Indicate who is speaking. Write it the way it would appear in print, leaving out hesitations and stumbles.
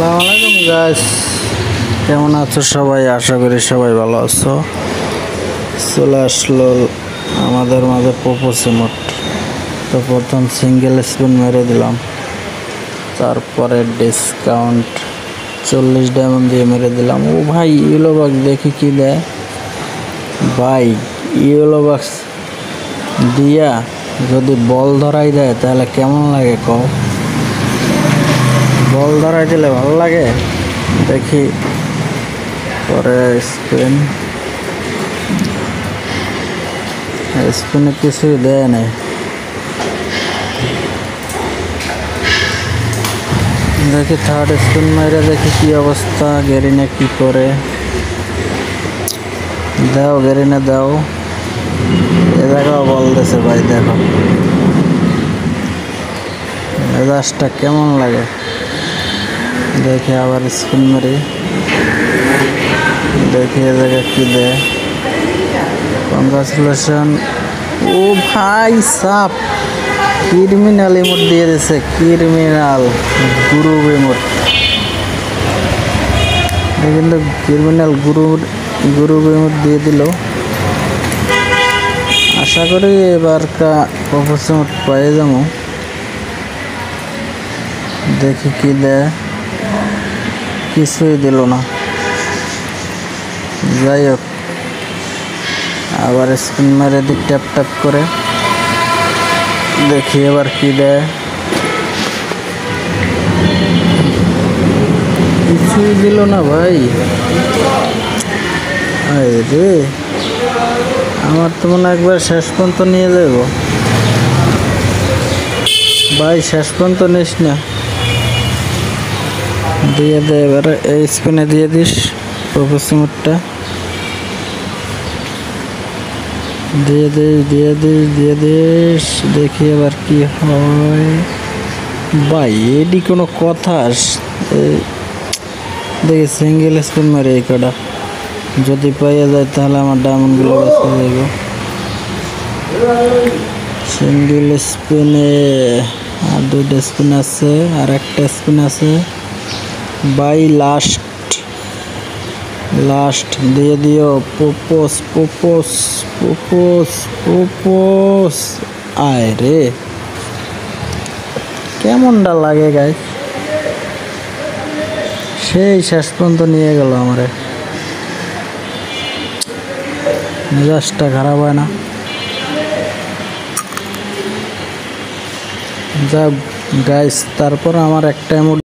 Speaker 1: আসসালামু আলাইকুম গাইস, কেমন আছো সবাই? আশা করি সবাই ভালো আছো। চলে আসলো আমাদের মাঝে পোপো সিমোট। তো প্রথম সিঙ্গেল স্পিন মেরে দিলাম, তারপরে ডিসকাউন্ট 40 ডায়মন্ড দিয়ে মেরে দিলাম। ও ভাই, ইয়েলো বাক্স দেখি কি দেয় ভাই। ইয়েলো বাক্স দিয়া যদি বল ধরাই দেয় তাহলে কেমন লাগে কও? বল ধরাই দিলে ভালো লাগে। দেখি পরে স্পিনে কিছুই দেয় নাই। দেখি থার্ড স্পিন মাইরে দেখি কি অবস্থা। গেরিনে কি করে, দাও গেরিনে দাও। এ জায়গাও বল দিছে ভাই, দেখো মেজাজটা কেমন লাগে। দেখি আবার স্পিন মারি, দেখি এ জায়গায় কি দেয়। কংগ্রাচুলেশন। ও ভাই সাপ ক্রিমিনাল ইমোট দিয়ে দিছে, ক্রিমিনাল গুরু ইমোট। কিন্তু ক্রিমিনাল গুরু ইমোট দিয়ে দিল। আশা করি এবার পোপো সিমোট পেয়ে যাবো। দেখি কি দেয়, কিছুই দিল না। যাই হোক, আবার স্পিন মেরে দিই ট্যাপ ট্যাপ করে, দেখি এবার কি দেয়। কিছুই দিল না ভাই। রে, আমার তো মনে একবার শেষ পর্যন্ত নিয়ে যাব ভাই। শেষ পর্যন্ত নিস না, দিয়ে দে এবার। এই স্পিনে দিয়ে দিস পোপো সিমোটটা, দিয়ে দিস। দেখি এবার কি হয় ভাই। এডি কোনো কথা? দেখি সিঙ্গেল স্পিন মারি এই কটা, যদি পাইয়া যায় তাহলে আমার ডায়মন্ডগুলো বেঁচে যাইব। সিঙ্গেল স্পিনে আর 2টা স্পিন আছে, আর একটা স্পিন আছে বাই। লাস্ট দিয়ে দিও। পোপোস আয় রে, কেমনটা লাগে গাই। সেই শেষ পর্যন্ত নিয়ে গেল আমারে। মেজাজটা খারাপ হয় না? যা গাইস, তারপর আমার একটা